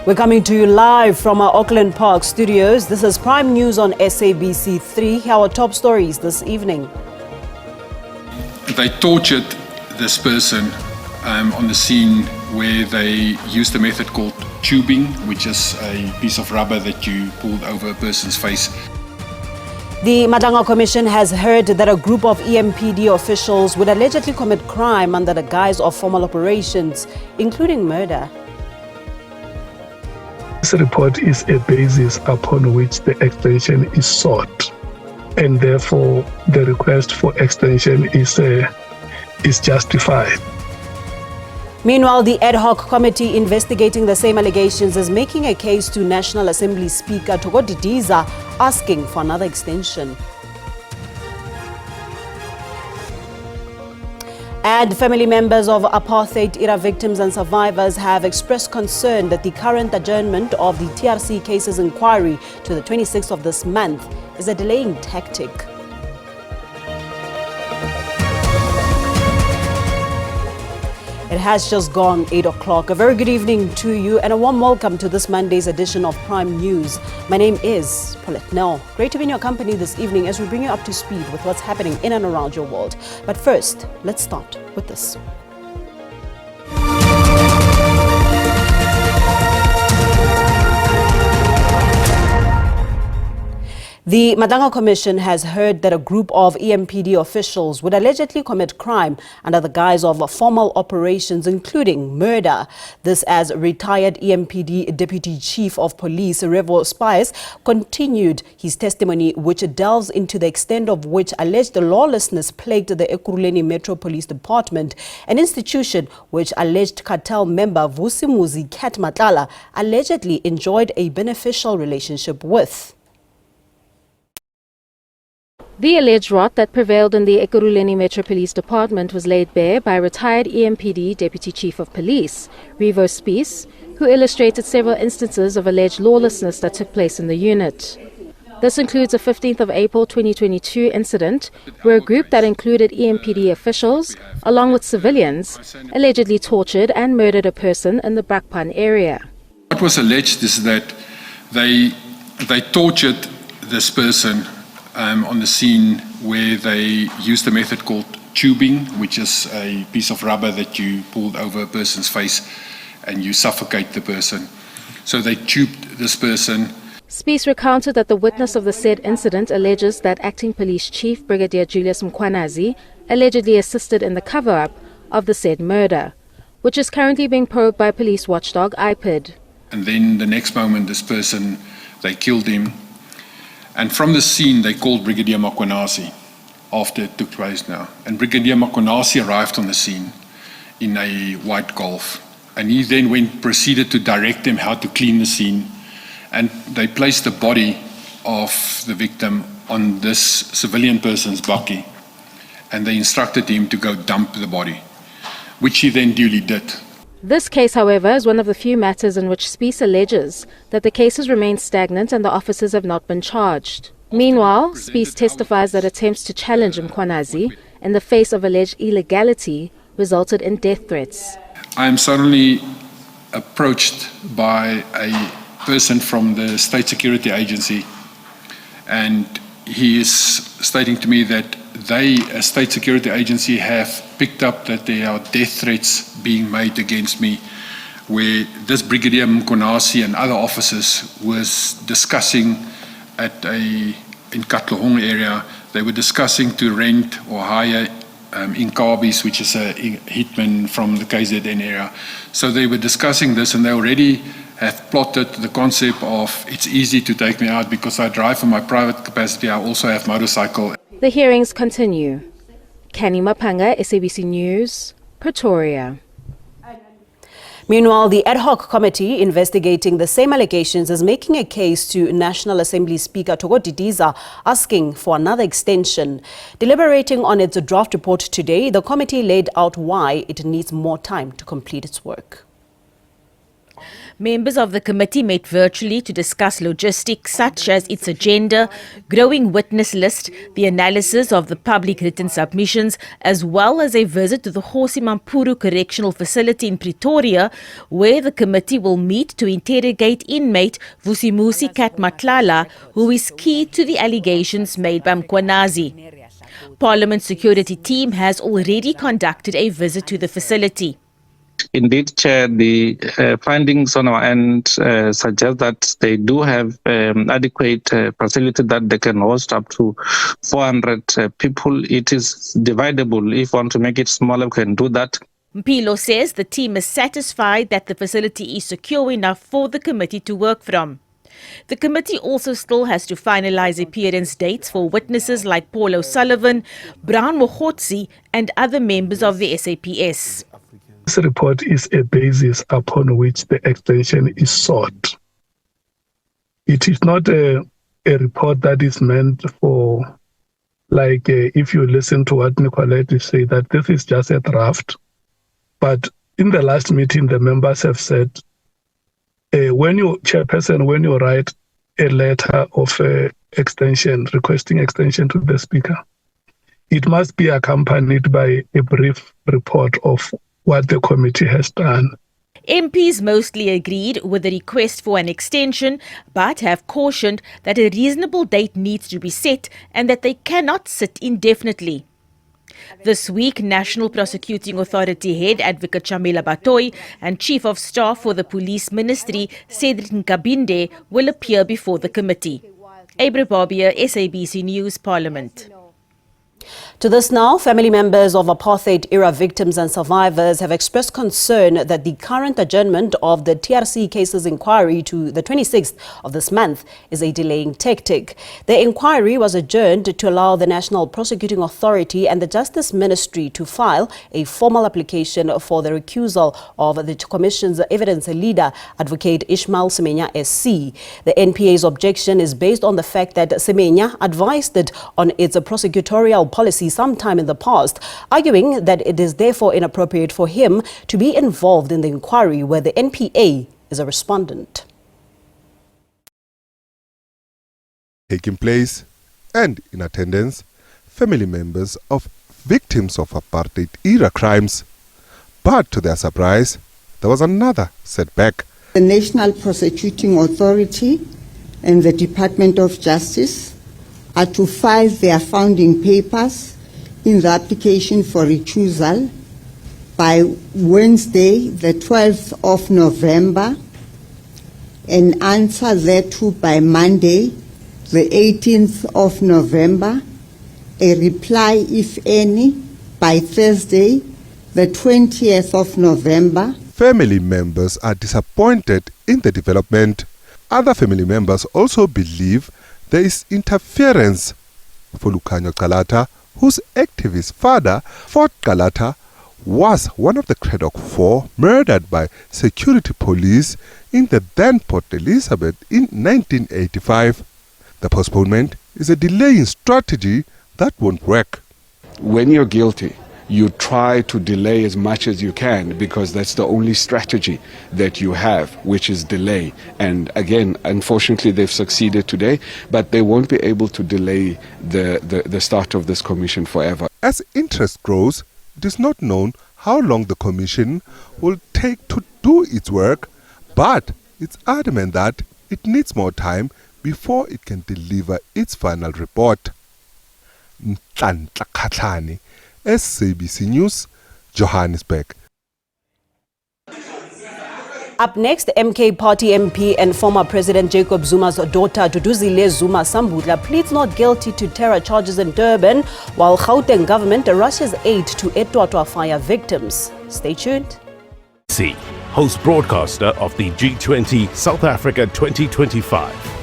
We're coming to you live from our Auckland Park studios. This is Prime News on SABC 3. Here are our top stories this evening. They tortured this person on the scene where they used a method called tubing, which is a piece of rubber that you pulled over a person's face. The Madanga Commission has heard that a group of EMPD officials would allegedly commit crime under the guise of formal operations, including murder. This report is a basis upon which the extension is sought, and therefore the request for extension is justified. Meanwhile, the ad hoc committee investigating the same allegations is making a case to National Assembly Speaker Didiza, asking for another extension. And family members of Apartheid-era victims and survivors have expressed concern that the current adjournment of the TRC cases inquiry to the 26th of this month is a delaying tactic. It has just gone 8 o'clock. A very good evening to you and a warm welcome to this Monday's edition of Prime News. My name is Paulette Nell. Great to be in your company this evening as we bring you up to speed with what's happening in and around your world. But first, let's start with this. The Madanga Commission has heard that a group of EMPD officials would allegedly commit crime under the guise of formal operations, including murder. This as retired EMPD Deputy Chief of Police Revo Spies continued his testimony, which delves into the extent of which alleged lawlessness plagued the Ekurhuleni Metro Police Department, an institution which alleged cartel member Vusimuzi Kat Matlala allegedly enjoyed a beneficial relationship with. The alleged rot that prevailed in the Ekurhuleni Metro Police Department was laid bare by retired EMPD Deputy Chief of Police, Revo Spies, who illustrated several instances of alleged lawlessness that took place in the unit. This includes a 15th of April 2022 incident where a group that included EMPD officials, along with civilians, allegedly tortured and murdered a person in the Brakpan area. What was alleged is that they tortured this person on the scene where they used a method called tubing, which is a piece of rubber that you pulled over a person's face and you suffocate the person. So they tubed this person. Spies recounted that the witness of the said incident alleges that Acting Police Chief Brigadier Julius Mkhwanazi allegedly assisted in the cover-up of the said murder, which is currently being probed by police watchdog IPID. And then the next moment this person, they killed him. And from the scene, they called Brigadier Mkhwanazi after it took place now. And Brigadier Mkhwanazi arrived on the scene in a white Golf. And he then proceeded to direct them how to clean the scene. And they placed the body of the victim on this civilian person's bakkie. And they instructed him to go dump the body, which he then duly did. This case, however, is one of the few matters in which Spies alleges that the cases remain stagnant and the officers have not been charged. Meanwhile, Spies testifies that attempts to challenge Mkhwanazi in the face of alleged illegality resulted in death threats. I am suddenly approached by a person from the State Security Agency, and he is stating to me that they, a State Security Agency, have picked up that there are death threats being made against me, where this Brigadier Mkhwanazi and other officers was discussing in Katlehong area. They were discussing to rent or hire Inkabis, which is a hitman from the KZN area. So they were discussing this, and they already have plotted the concept of it's easy to take me out because I drive in my private capacity. I also have motorcycle. The hearings continue. Kani Mapanga, SABC News, Pretoria. Meanwhile, the ad hoc committee investigating the same allegations is making a case to National Assembly Speaker Didiza, asking for another extension. Deliberating on its draft report today, the committee laid out why it needs more time to complete its work. Members of the committee met virtually to discuss logistics such as its agenda, growing witness list, the analysis of the public written submissions, as well as a visit to the Hosimampuru Correctional Facility in Pretoria, where the committee will meet to interrogate inmate Vusimusi Katmatlala, who is key to the allegations made by Mkhwanazi. Parliament security team has already conducted a visit to the facility. Indeed, Chair, the findings on our end suggest that they do have adequate facility that they can host up to 400 people. It is dividable. If we want to make it smaller, we can do that. Mpilo says the team is satisfied that the facility is secure enough for the committee to work from. The committee also still has to finalize appearance dates for witnesses like Paul O'Sullivan, Brown Mogotsi and other members of the SAPS. This report is a basis upon which the extension is sought. It is not a report that is meant for, like, if you listen to what Nicolette say, that this is just a draft. But in the last meeting, the members have said, when you write a letter of extension, requesting extension to the Speaker, it must be accompanied by a brief report of what the committee has done. MPs mostly agreed with the request for an extension, but have cautioned that a reasonable date needs to be set and that they cannot sit indefinitely. This week, National Prosecuting Authority Head Advocate Shamila Batoy and Chief of Staff for the Police Ministry Cedric Nkabinde will appear before the committee. Abra Bobia, SABC News, Parliament. To this now, family members of Apartheid-era victims and survivors have expressed concern that the current adjournment of the TRC cases inquiry to the 26th of this month is a delaying tactic. The inquiry was adjourned to allow the National Prosecuting Authority and the Justice Ministry to file a formal application for the recusal of the Commission's evidence leader, Advocate Ishmael Semenya SC. The NPA's objection is based on the fact that Semenya advised it on its prosecutorial policy sometime in the past, arguing that it is therefore inappropriate for him to be involved in the inquiry where the NPA is a respondent. Taking place and in attendance, family members of victims of apartheid-era crimes. But to their surprise, there was another setback. The National Prosecuting Authority and the Department of Justice are to file their founding papers in the application for recusal by Wednesday, the 12th of November, and answer thereto by Monday, the 18th of November, a reply, if any, by Thursday, the 20th of November. Family members are disappointed in the development. Other family members also believe there is interference. For Lukanyo Kalata, whose activist father, Fort Kalata, was one of the Craddock Four murdered by security police in the then Port Elizabeth in 1985. The postponement is a delaying strategy that won't work. When you're guilty, you try to delay as much as you can because that's the only strategy that you have, which is delay. And again, unfortunately, they've succeeded today, but they won't be able to delay the start of this commission forever. As interest grows, it is not known how long the commission will take to do its work, but it's adamant that it needs more time before it can deliver its final report. Nhlanhla Khatlane, SABC News, Johannesburg. Up next, MK Party MP and former President Jacob Zuma's daughter, Duduzile Zuma Sambudla, pleads not guilty to terror charges in Durban, while Gauteng government rushes aid to Etwatwa fire victims. Stay tuned. Host broadcaster of the G20 South Africa 2025.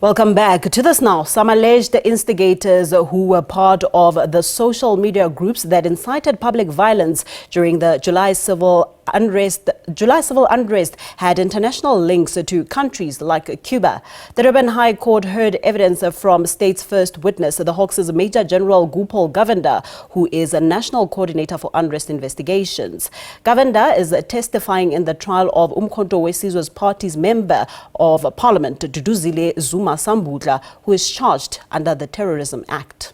Welcome back. To this now, some alleged instigators who were part of the social media groups that incited public violence during the July civil July civil unrest had international links to countries like Cuba. The Durban High Court heard evidence from state's first witness, the Hawks' Major General Gopal Govender, who is a national coordinator for unrest investigations. Govender is testifying in the trial of Umkhonto weSizwe's party's member of Parliament, Duduzile Zuma Sambutla, who is charged under the Terrorism Act.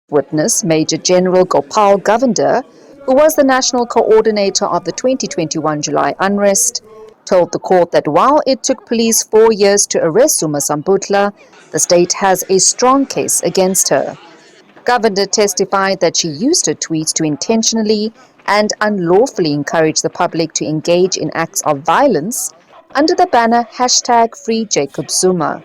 Witness Major General Gopal Govender, who was the national coordinator of the 2021 July unrest, told the court that while it took police 4 years to arrest Zuma Sambutla, the state has a strong case against her. Govender testified that she used her tweets to intentionally and unlawfully encourage the public to engage in acts of violence under the banner #FreeJacobZuma.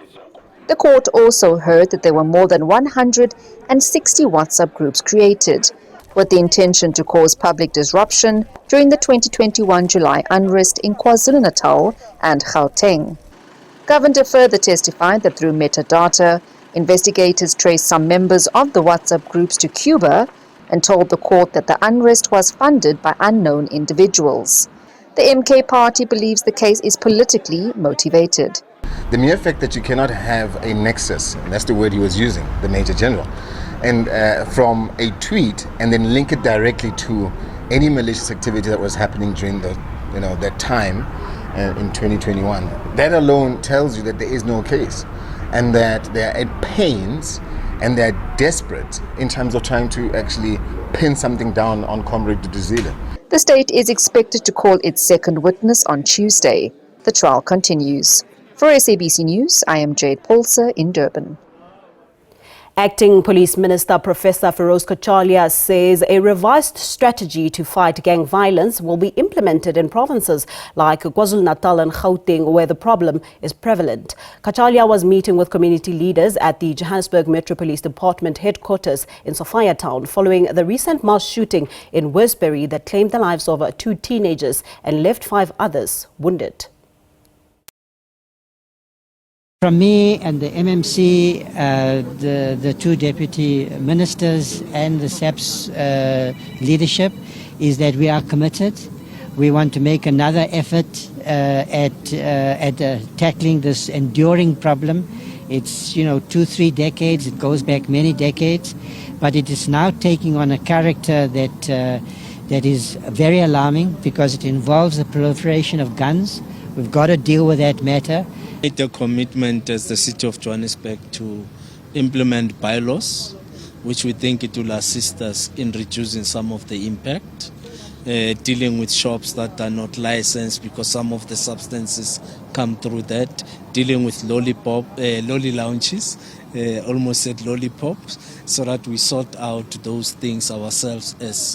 The court also heard that there were more than 160 WhatsApp groups created with the intention to cause public disruption during the 2021 July unrest in KwaZulu-Natal and Gauteng. Govender further testified that through metadata, investigators traced some members of the WhatsApp groups to Cuba and told the court that the unrest was funded by unknown individuals. The MK party believes the case is politically motivated. The mere fact that you cannot have a nexus, and that's the word he was using, the Major General, and from a tweet and then link it directly to any malicious activity that was happening during that time in 2021, that alone tells you that there is no case and that they're at pains and they're desperate in terms of trying to actually pin something down on Comrade Duduzile. The state is expected to call its second witness on Tuesday. The trial continues. For SABC News, I am Jade Paulser in Durban. Acting Police Minister Professor Feroz Kachalia says a revised strategy to fight gang violence will be implemented in provinces like KwaZulu-Natal and Gauteng, where the problem is prevalent. Kachalia was meeting with community leaders at the Johannesburg Metro Police Department headquarters in Sophiatown following the recent mass shooting in Westbury that claimed the lives of 2 teenagers and left 5 others wounded. From me and the MMC, the 2 deputy ministers and the SABC leadership is that we are committed. We want to make another effort at tackling this enduring problem. It's 2-3 decades. It goes back many decades, but it is now taking on a character that is very alarming because it involves the proliferation of guns. We've got to deal with that matter. Made a commitment as the City of Johannesburg to implement bylaws, which we think it will assist us in reducing some of the impact, dealing with shops that are not licensed because some of the substances come through that, dealing with lolly lounges, almost said lollipops, so that we sort out those things ourselves as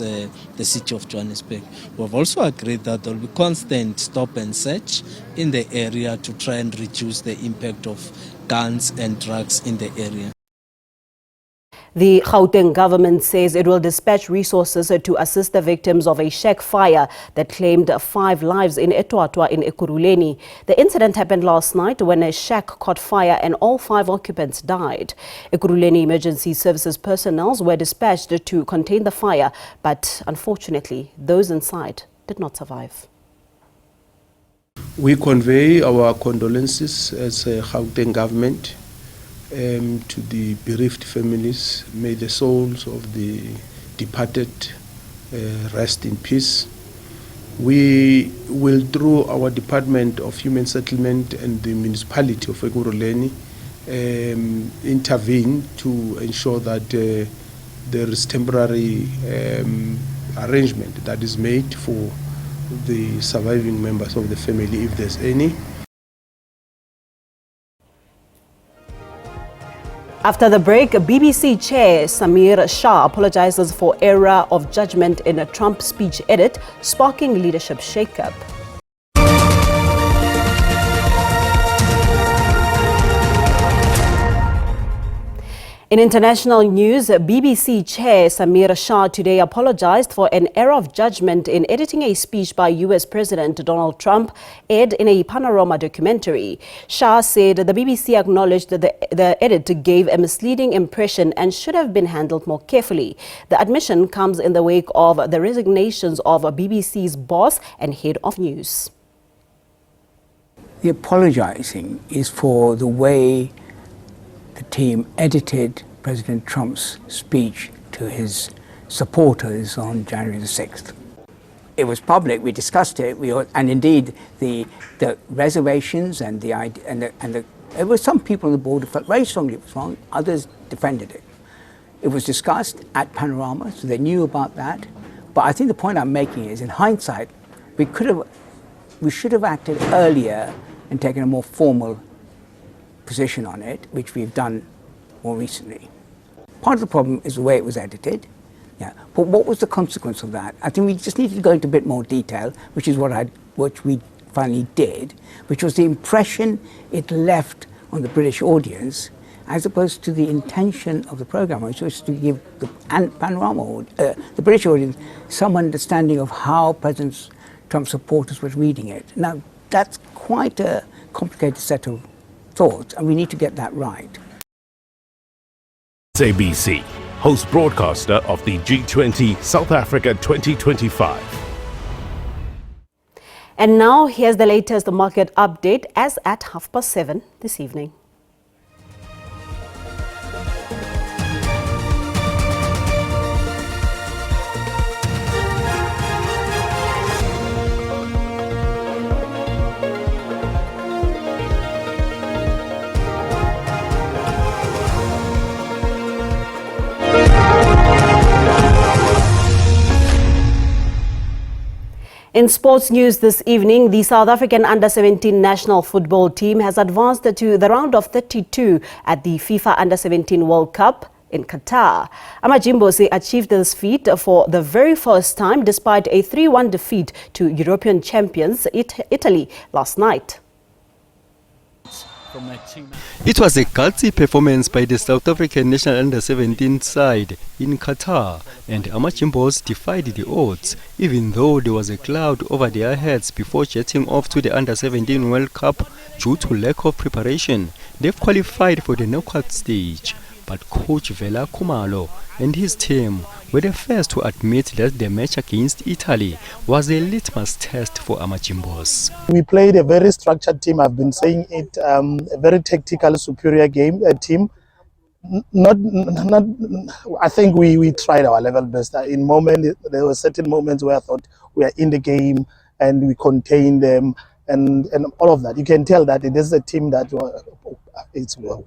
the City of Johannesburg. We've also agreed that there will be constant stop and search in the area to try and reduce the impact of guns and drugs in the area. The Gauteng government says it will dispatch resources to assist the victims of a shack fire that claimed 5 lives in Etwatwa in Ekurhuleni. The incident happened last night when a shack caught fire and all 5 occupants died. Ekurhuleni Emergency Services personnel were dispatched to contain the fire, but unfortunately, those inside did not survive. We convey our condolences as a Gauteng government to the bereaved families. May the souls of the departed rest in peace. We will, through our Department of Human Settlement and the municipality of Ekurhuleni, intervene to ensure that there is temporary arrangement that is made for the surviving members of the family, if there's any. After the break, BBC Chair Samir Shah apologizes for error of judgment in a Trump speech edit, sparking leadership shakeup. In international news, BBC Chair Samir Shah today apologized for an error of judgment in editing a speech by US President Donald Trump aired in a Panorama documentary. Shah said the BBC acknowledged that the edit gave a misleading impression and should have been handled more carefully. The admission comes in the wake of the resignations of BBC's boss and head of news. The apologizing is for the way the team edited President Trump's speech to his supporters on January the 6th. It was public, we discussed it, and indeed the reservations and there were some people on the board who felt very strongly it was wrong, others defended it. It was discussed at Panorama, so they knew about that. But I think the point I'm making is, in hindsight, we should have acted earlier and taken a more formal position on it, which we've done more recently. Part of the problem is the way it was edited. Yeah. But what was the consequence of that? I think we just need to go into a bit more detail, which is what we finally did, which was the impression it left on the British audience, as opposed to the intention of the programme, which was to give the Panorama, the British audience, some understanding of how President Trump's supporters were reading it. Now, that's quite a complicated set of thoughts, and we need to get that right. SABC, host broadcaster of the G20 South Africa 2025. And now here's the latest market update as at 7:30 this evening. In sports news this evening, the South African Under-17 national football team has advanced to the round of 32 at the FIFA Under-17 World Cup in Qatar. Amajimbosi achieved this feat for the very first time despite a 3-1 defeat to European champions Italy last night. It was a gutsy performance by the South African national under-17 side in Qatar, and Amachimbos defied the odds, even though there was a cloud over their heads before jetting off to the under-17 World Cup due to lack of preparation. They've qualified for the knockout stage, but coach Vela Kumalo and his team were the first to admit that the match against Italy was a litmus test for Amachimbos. We played a very structured team. I've been saying it, a very tactical, superior team. I think we tried our level best. There were certain moments where I thought we are in the game and we contained them and all of that. You can tell that it is a team that it's well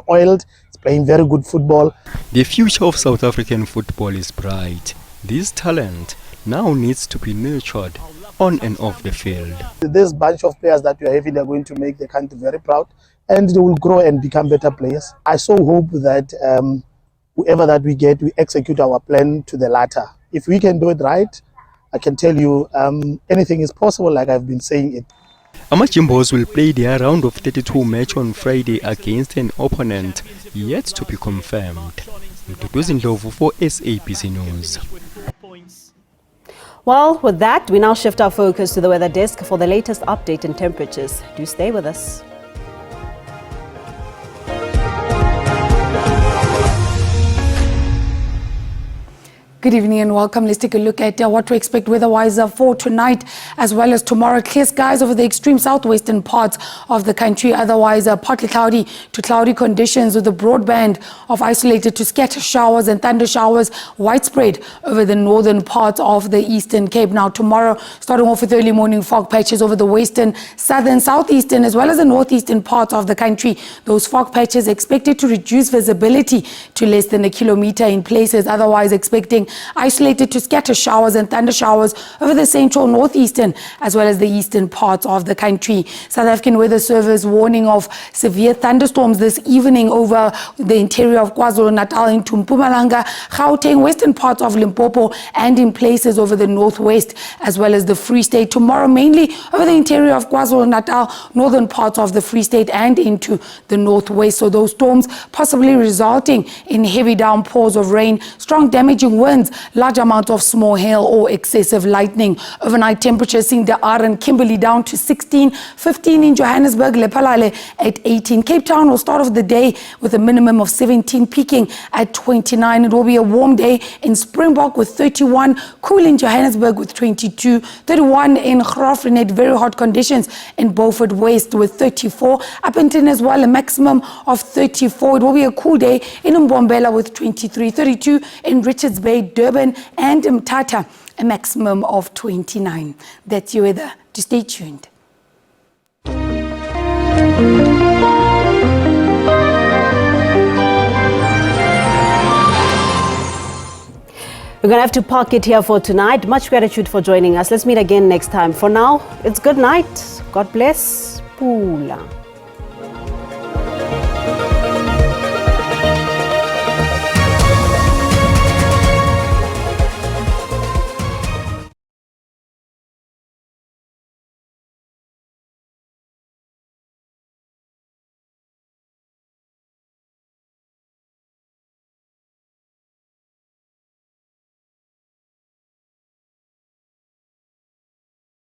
oiled. It's playing very good football. The future of South African football is bright. This talent now needs to be nurtured on and off the field. This bunch of players that we are having are going to make the country very proud, and they will grow and become better players. I so hope that whoever that we get, we execute our plan to the latter. If we can do it right, I can tell you anything is possible, like I've been saying it. Amachimbos will play their round of 32 match on Friday against an opponent yet to be confirmed. Ndlovu for SABC News. Well, with that, we now shift our focus to the weather desk for the latest update in temperatures. Do stay with us. Good evening and welcome. Let's take a look at what to expect weather-wise for tonight as well as tomorrow. Clear skies over the extreme southwestern parts of the country. Otherwise, partly cloudy to cloudy conditions with a broad band of isolated to scattered showers and thunder showers widespread over the northern parts of the Eastern Cape. Now, tomorrow, starting off with early morning fog patches over the western, southern, southeastern as well as the northeastern parts of the country. Those fog patches expected to reduce visibility to less than a kilometer in places. Otherwise, expecting isolated to scatter showers and thunder showers over the central, northeastern, as well as the eastern parts of the country. South African Weather Service warning of severe thunderstorms this evening over the interior of KwaZulu-Natal into Mpumalanga, Gauteng, western parts of Limpopo, and in places over the northwest, as well as the Free State. Tomorrow, mainly over the interior of KwaZulu-Natal, northern parts of the Free State, and into the northwest. So those storms possibly resulting in heavy downpours of rain, strong damaging winds, large amounts of small hail or excessive lightning. Overnight temperatures seeing the R and Kimberley down to 16, 15 in Johannesburg, Lephalale at 18. Cape Town will start off the day with a minimum of 17, peaking at 29. It will be a warm day in Springbok with 31, cool in Johannesburg with 22, 31 in Graaff-Reinet, very hot conditions in Beaufort West with 34, Upington as well, a maximum of 34. It will be a cool day in Mbombela with 23, 32 in Richards Bay, Durban and Mthatha, a maximum of 29. That's your weather. To stay tuned. We're going to have to park it here for tonight. Much gratitude for joining us. Let's meet again next time. For now, it's good night. God bless. Pula.